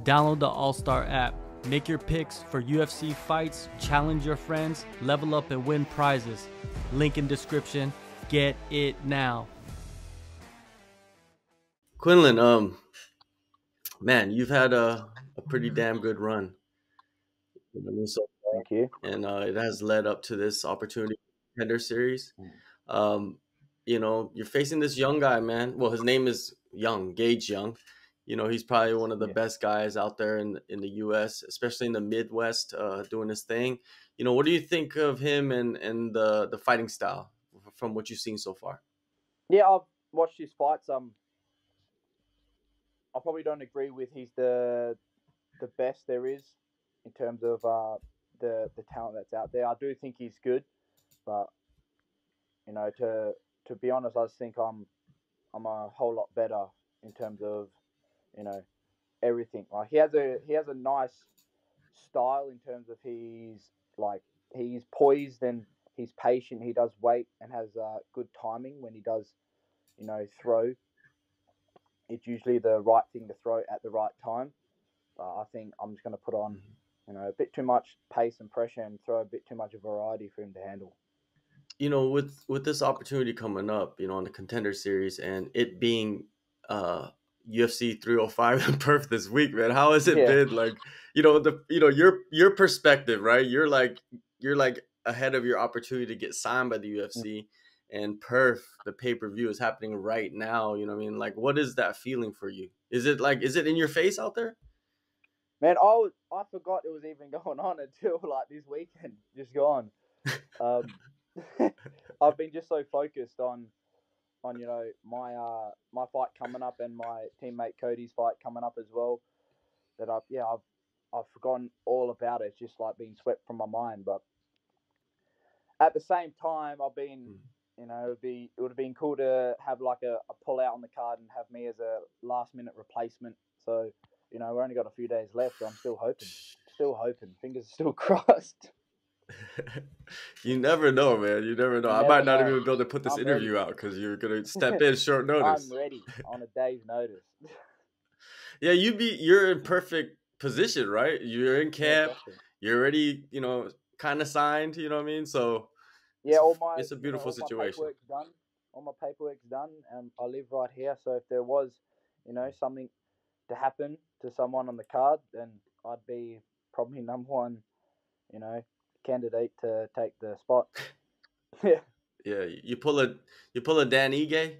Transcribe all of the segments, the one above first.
Download the AllStar app. Make your picks for UFC fights, challenge your friends, level up and win prizes. Link in description. Get it now. Quillan, man, you've had a pretty damn good run. You know what I mean? Thank you. And it has led up to this opportunity, Contender Series. You're facing this young guy, man. Well, his name is Gage Young. He's probably one of the best guys out there in the U.S., especially in the Midwest, doing his thing. What do you think of him and the fighting style from what you've seen so far? Yeah, I've watched his fights. I probably don't agree with he's the best there is in terms of the talent that's out there. I do think he's good, but to be honest, I just think I'm a whole lot better in terms of everything. Like he has a nice style in terms of he's poised and he's patient. He does wait and has good timing when he does throw. It's usually the right thing to throw at the right time. But I think I'm just going to put on a bit too much pace and pressure and throw a bit too much variety for him to handle. With this opportunity coming up, on the Contender Series and it being UFC 305 in Perth this week, man, how has it been? Like, your perspective, right? You're like ahead of your opportunity to get signed by the UFC, and Perth, the pay-per-view is happening right now. You know what I mean? Like, what is that feeling for you? Is it in your face out there? Man, I forgot it was even going on until like this weekend, just gone. I've been just so focused on my fight coming up and my teammate Cody's fight coming up as well that I've forgotten all about it. It's just like being swept from my mind. But at the same time, I've been it would have been cool to have like a pull out on the card and have me as a last minute replacement. So we've only got a few days left. So I'm still hoping. Fingers are still crossed. You never know, man. You never know. I might not even be able to put this interview out because you're gonna step in short notice. I'm ready on a day's notice. Yeah, you're in perfect position, right? You're in camp. Yeah, you're already, kind of signed. You know what I mean? So yeah, it's a beautiful situation. All my paperwork's done, and I live right here. So if there was, something to happen to someone on the card, then I'd be probably number one, candidate to take the spot. Yeah. You pull a Dan Ige,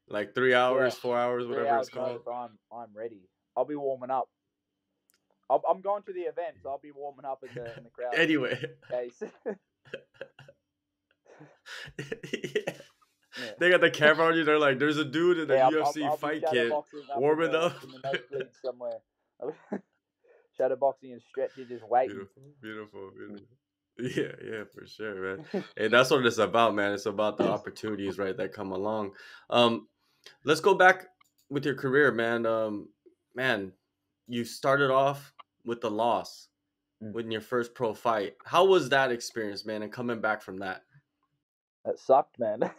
like 3 hours, 4 hours, whatever it's called. I'm ready. I'll be warming up. I'm going to the event, so I'll be warming up in the crowd. Anyway. Yeah. They got the camera on you. They're like, there's a dude in the UFC fight kit warming up. In the nosebleed somewhere. Shadowboxing and stretching, just waiting. Beautiful. Yeah, for sure, man. And that's what it's about, man. It's about the opportunities, right, that come along. Let's go back with your career, man. Man, you started off with the loss in your first pro fight. How was that experience, man, and coming back from that? It sucked, man.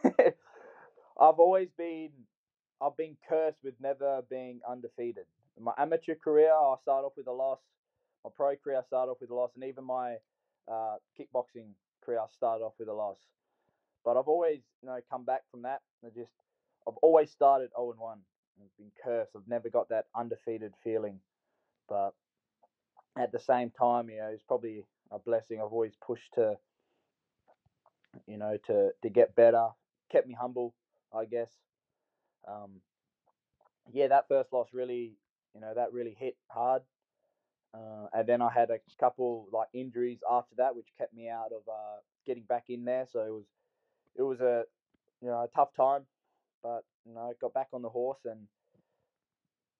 I've been cursed with never being undefeated. In my amateur career, I started off with a loss. My pro career, I started off with a loss, and even my kickboxing career, I started off with a loss. But I've always, come back from that. I've always started 0-1. I've been cursed. I've never got that undefeated feeling. But at the same time, it's probably a blessing. I've always pushed to get better. Kept me humble, I guess. That first loss really, that really hit hard. And then I had a couple like injuries after that, which kept me out of getting back in there. So it was a tough time, but I got back on the horse and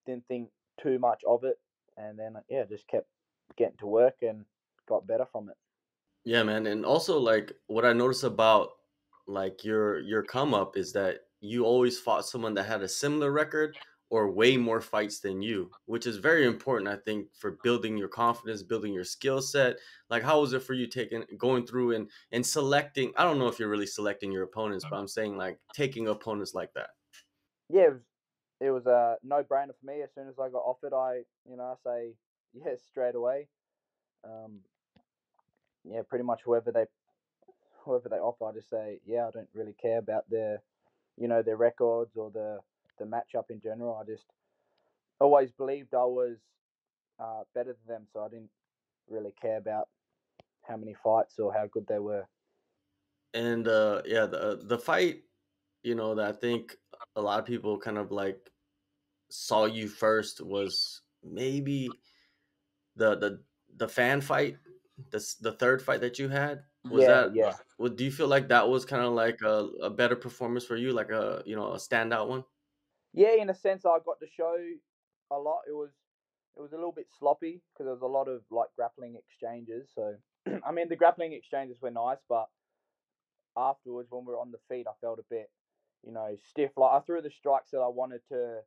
didn't think too much of it, and then just kept getting to work and got better from it. Yeah, man. And also, like, what I noticed about like your come up is that you always fought someone that had a similar record or way more fights than you, which is very important, I think, for building your confidence, building your skill set. Like, how was it for you going through and selecting? I don't know if you're really selecting your opponents, but I'm saying like taking opponents like that. Yeah, it was a no-brainer for me. As soon as I got offered, I say yes straight away. Yeah, pretty much whoever they offer, I just say yeah. I don't really care about their their records or the matchup in general. I just always believed I was better than them, so I didn't really care about how many fights or how good they were. And yeah, the fight, that I think a lot of people kind of like saw you first was maybe the fan fight, the third fight that you had. Was Yeah, that? yeah. Do you feel like that was kind of like a better performance for you, like a standout one? Yeah, in a sense, I got to show a lot. It was a little bit sloppy because there was a lot of like grappling exchanges. So, I mean, the grappling exchanges were nice, but afterwards, when we were on the feet, I felt a bit, stiff. Like I threw the strikes that I wanted to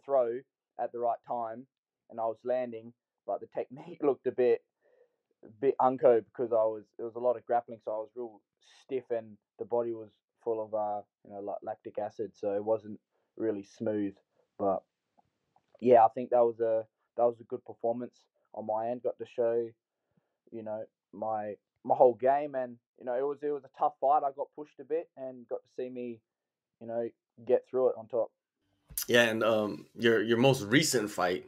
throw at the right time, and I was landing, but the technique looked a bit unco because it was a lot of grappling, so I was real stiff, and the body was full of like lactic acid, so it wasn't really smooth. But yeah, I think that was a good performance on my end. Got to show my whole game, and it was a tough fight. I got pushed a bit and got to see me get through it on top. Yeah, and your most recent fight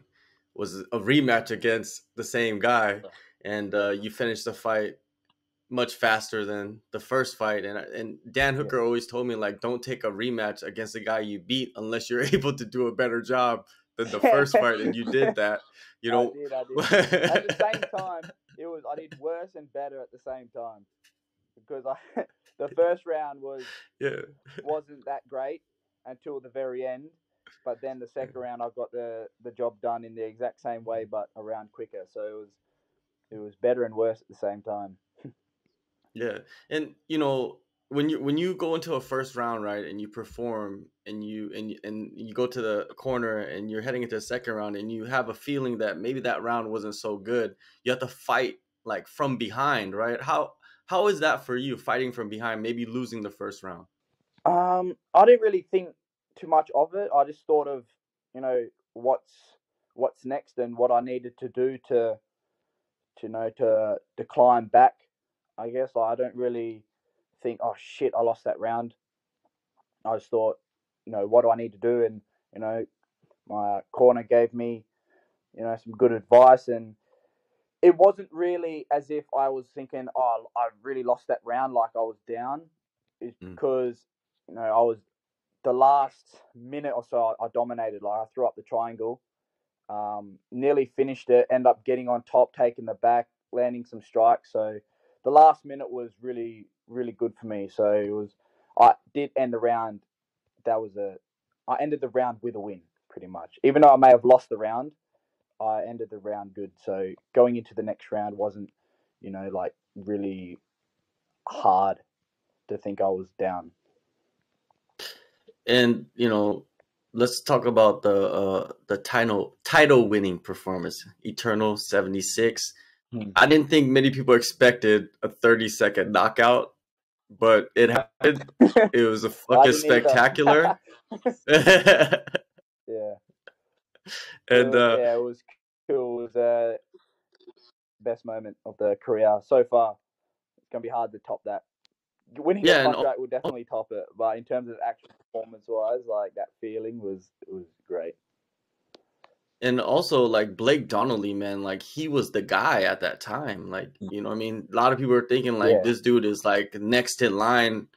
was a rematch against the same guy, and you finished the fight much faster than the first fight. And Dan Yeah. Hooker always told me, like, don't take a rematch against a guy you beat unless you're able to do a better job than the first fight, and you did that. You I know. did. At the same time, I did worse and better at the same time because the first round Yeah. wasn't that great until the very end, but then the second round I got the job done in the exact same way but a round quicker. So it was better and worse at the same time. Yeah, and when you go into a first round, right, and you perform, and you go to the corner, and you're heading into the second round, and you have a feeling that maybe that round wasn't so good, you have to fight like from behind, right? How is that for you, fighting from behind, maybe losing the first round? I didn't really think too much of it. I just thought of what's next and what I needed to do to climb back. I guess I don't really think, oh shit, I lost that round. I just thought, what do I need to do? And my corner gave me, some good advice, and it wasn't really as if I was thinking, oh, I really lost that round, like I was down. It's Mm. because I was the last minute or so I dominated. Like I threw up the triangle, nearly finished it, end up getting on top, taking the back, landing some strikes. So the last minute was really, really good for me. So I did end the round. I ended the round with a win, pretty much. Even though I may have lost the round, I ended the round good. So going into the next round wasn't, like really hard to think I was down. And let's talk about the title winning performance, Eternal 76. I didn't think many people expected a 30-second knockout, but it happened. It was a I fucking didn't either. spectacular. And Yeah. It was cool. It was best moment of the career so far. It's gonna be hard to top that. Winning the yeah, and contract will definitely top it, but in terms of actual performance wise, like that feeling was great. also like Blake Donnelly, man, like he was the guy at that time. Like, I mean, a lot of people were thinking like Yeah. this dude is like next in line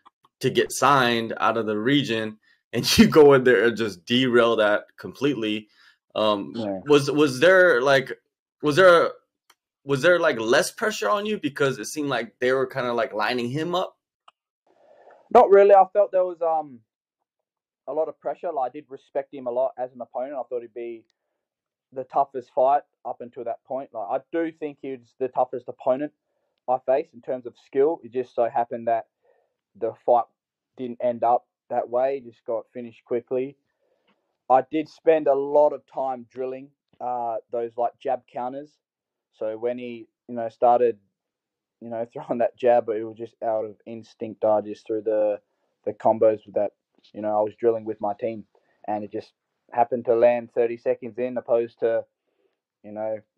to get signed out of the region, and you go in there and just derail that completely. Yeah. Was there like was there was there like less pressure on you because it seemed like they were kind of like lining him up? Not really. I felt there was a lot of pressure. Like, I did respect him a lot as an opponent. I thought he'd be the toughest fight up until that point. Like, I do think he was the toughest opponent I faced in terms of skill. It just so happened that the fight didn't end up that way. It just got finished quickly. I did spend a lot of time drilling those like jab counters. So when he started throwing that jab, it was just out of instinct. I just threw the combos with that. I was drilling with my team, and it just happened to land 30 seconds in, opposed to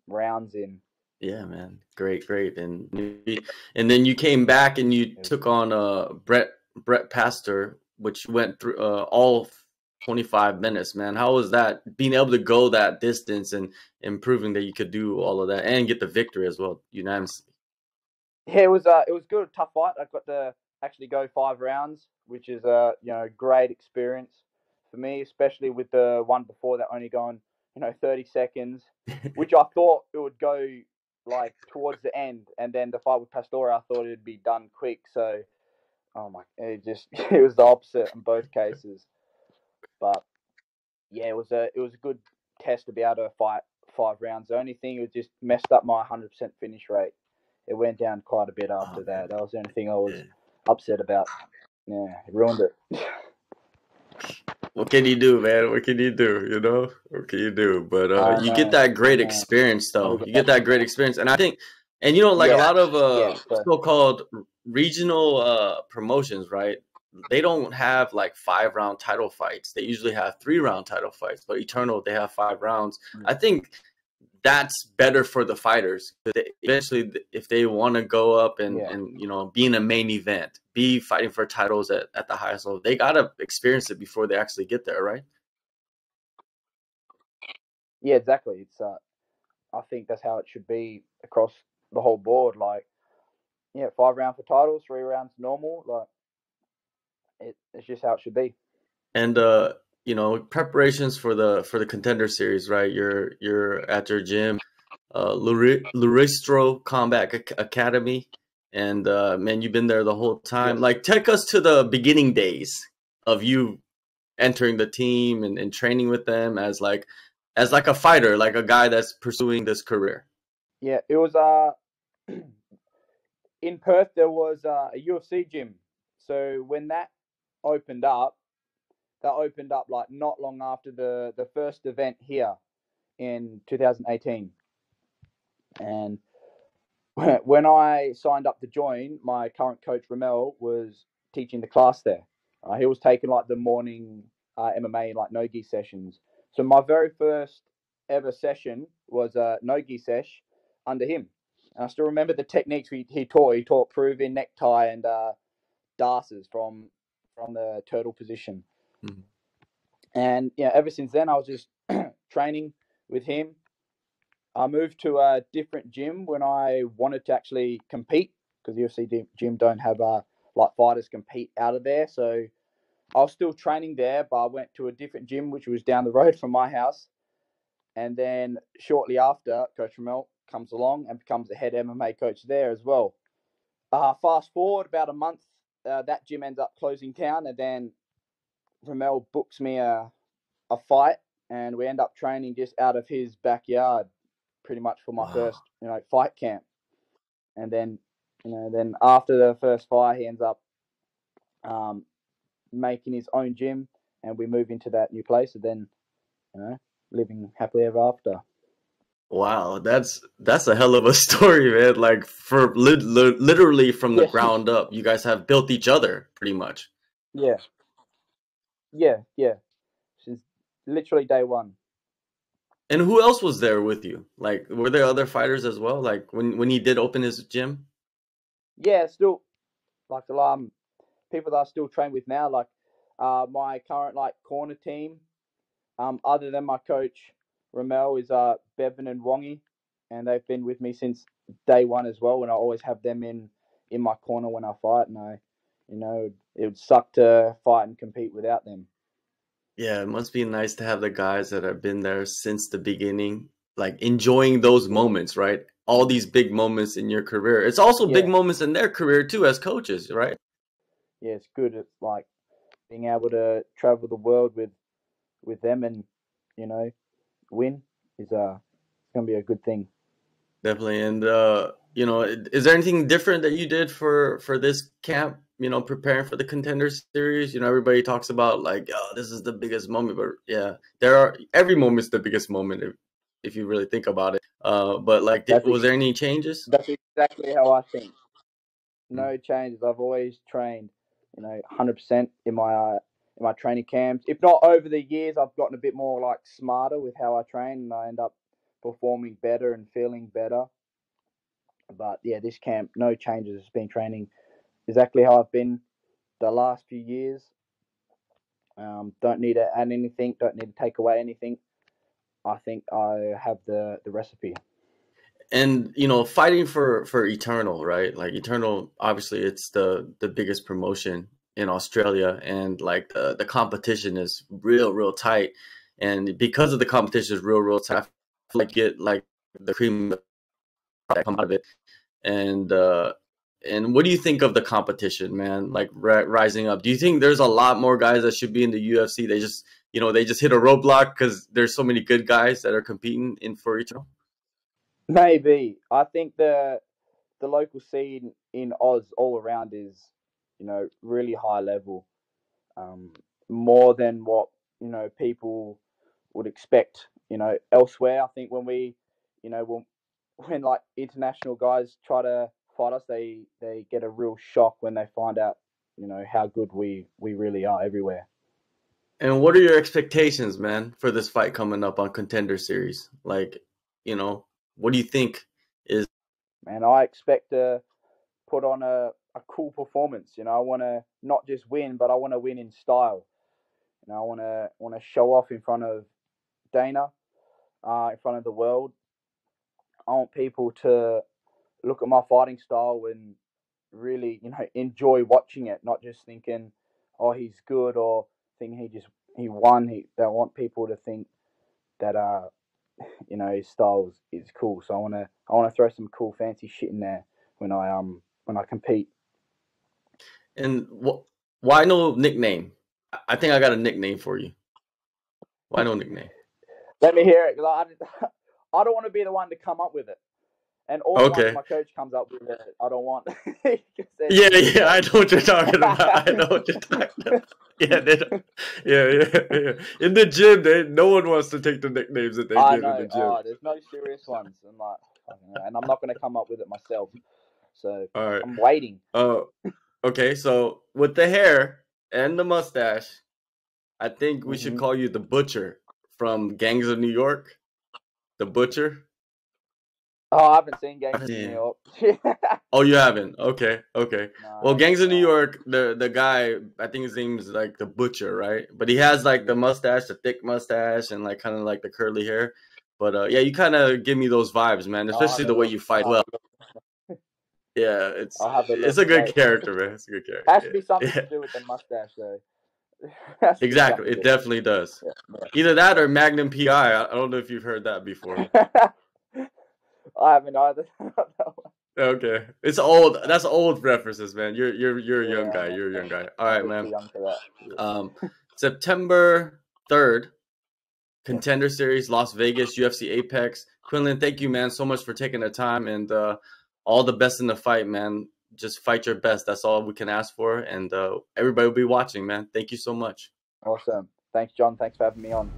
rounds in. Yeah, man, great. And then you came back and you took on Brett Pastor, which went through all 25 minutes, man. How was that, being able to go that distance and proving that you could do all of that and get the victory as well, unanimously? Yeah, it was good, a tough fight. I got to actually go 5 rounds, which is a great experience for me, especially with the one before that only gone 30 seconds, which I thought it would go like towards the end, and then the fight with Pastore, I thought it'd be done quick. So, it was the opposite in both cases. But yeah, it was a good test to be able to fight 5 rounds. The only thing, it just messed up my 100% finish rate. It went down quite a bit after that. That was the only thing I was upset about. Yeah, it ruined it. What can you do, man? What can you do? What can you do? But you get that great experience, though. You get that great experience, and I think, and like a lot of so-called regional promotions, right? They don't have like 5-round title fights. They usually have 3-round title fights. But Eternal, they have 5 rounds. I think that's better for the fighters. Eventually, if they want to go up and be in a main event, be fighting for titles at the highest level, they gotta experience it before they actually get there, right? Yeah, exactly. It's I think that's how it should be across the whole board. Like, 5 rounds for titles, 3 rounds normal. Like, it's just how it should be. And preparations for the Contender Series, right? You're at your gym, Luristro Combat Academy, and man, you've been there the whole time. Yes. Like, take us to the beginning days of you entering the team and training with them as like a fighter, like a guy that's pursuing this career. Yeah, it was in Perth. There was a UFC gym. So when that opened up like not long after the first event here in 2018. And when I signed up to join, my current coach Ramel was teaching the class there. He was taking like the morning MMA like no-gi sessions. So my very first ever session was a no-gi sesh under him. And I still remember the techniques he taught. He taught proving, necktie, and darces from the turtle position. Mm-hmm. And ever since then, I was just training with him. I moved to a different gym when I wanted to actually compete, because the UFC gym don't have like fighters compete out of there. So I was still training there, but I went to a different gym, which was down the road from my house. And then shortly after, Coach Ramel comes along and becomes the head MMA coach there as well. Fast forward about a month, that gym ends up closing down, and then Ramel books me a fight, and we end up training just out of his backyard pretty much for my first fight camp. And then then after the first fight, he ends up making his own gym, and we move into that new place, and then living happily ever after. Wow, that's a hell of a story, man. Like, for literally from the ground up, you guys have built each other pretty much. Yeah. Since literally day one. And who else was there with you? Like, were there other fighters as well? Like, when he did open his gym? Yeah, still like the people that I still train with now, like my current like corner team. Other than my coach Ramel, is Bevan and Wongi, and they've been with me since day one as well. And I always have them in my corner when I fight, and it would suck to fight and compete without them. Yeah, it must be nice to have the guys that have been there since the beginning, like enjoying those moments, right? All these big moments in your career. It's also big moments in their career too as coaches, right? Yeah, it's good. It's like being able to travel the world with them and win is gonna be a good thing. Definitely. And is there anything different that you did for this camp? Preparing for the Contender Series. Everybody talks about like, oh, this is the biggest moment, but yeah, every moment's the biggest moment if you really think about it. But like, was there any changes? That's exactly how I think. No changes. I've always trained, 100% in in my training camps. If not over the years, I've gotten a bit more like smarter with how I train, and I end up performing better and feeling better. But yeah, this camp, no changes. It's been training exactly how I've been the last few years. Don't need to add anything. Don't need to take away anything. I think I have the recipe. And you know, fighting for Eternal, right? Like Eternal, obviously, it's the biggest promotion in Australia, and like the competition is real tight. And because of the competition is real tight, I feel like get like the cream that come out of it. And what do you think of the competition, man? Like rising up. Do you think there's a lot more guys that should be in the UFC? They just, you know, they just hit a roadblock because there's so many good guys that are competing in for Eternal? Maybe. I think the local scene in Oz all around is, you know, really high level, more than what, you know, people would expect, you know, elsewhere. I think when we, you know, when like international guys try to fight us, they get a real shock when they find out, you know, how good we really are everywhere. And what are your expectations, man, for this fight coming up on Contender Series? Like, you know, what do you think is? Man, I expect to put on a cool performance. You know, I want to not just win, but I want to win in style. You know, I want to show off in front of Dana, in front of the world. I want people to look at my fighting style and really, you know, enjoy watching it, not just thinking, oh, he's good, or thinking he won. They want people to think that you know, his style is cool. So I wanna throw some cool fancy shit in there when I compete. And why no nickname? I think I got a nickname for you. Why no nickname? Let me hear it. I don't want to be the one to come up with it. And all the ones my coach comes up with it, I don't want. Yeah, I know what you're talking about. I know what you're talking about. Yeah, yeah. In the gym, no one wants to take the nicknames that they give in the gym. There's no serious ones, and I'm not going to come up with it myself. So all right. I'm waiting. Okay. So with the hair and the mustache, I think we should call you the Butcher from Gangs of New York. The Butcher. Oh, I haven't seen Gangs of New York. Oh, you haven't? Okay. No, well, Gangs of New York, the guy, I think his name is like the Butcher, right? But he has like the mustache, the thick mustache, and like kind of like the curly hair. But yeah, you kind of give me those vibes, man. Especially the way you fight well. Yeah, it's a good character, man. It's a good character. Has to be something to do with the mustache, though. Exactly, it definitely does. Yeah. Either that or Magnum PI. I don't know if you've heard that before. I haven't either. Okay, it's old. That's old references, man. You're a young guy. You're a young guy. All right, man. Young for that. September 3rd, Contender Series, Las Vegas, UFC Apex. Quillan, thank you, man, so much for taking the time, and all the best in the fight, man. Just fight your best. That's all we can ask for, and everybody will be watching, man. Thank you so much. Awesome. Thanks, John. Thanks for having me on.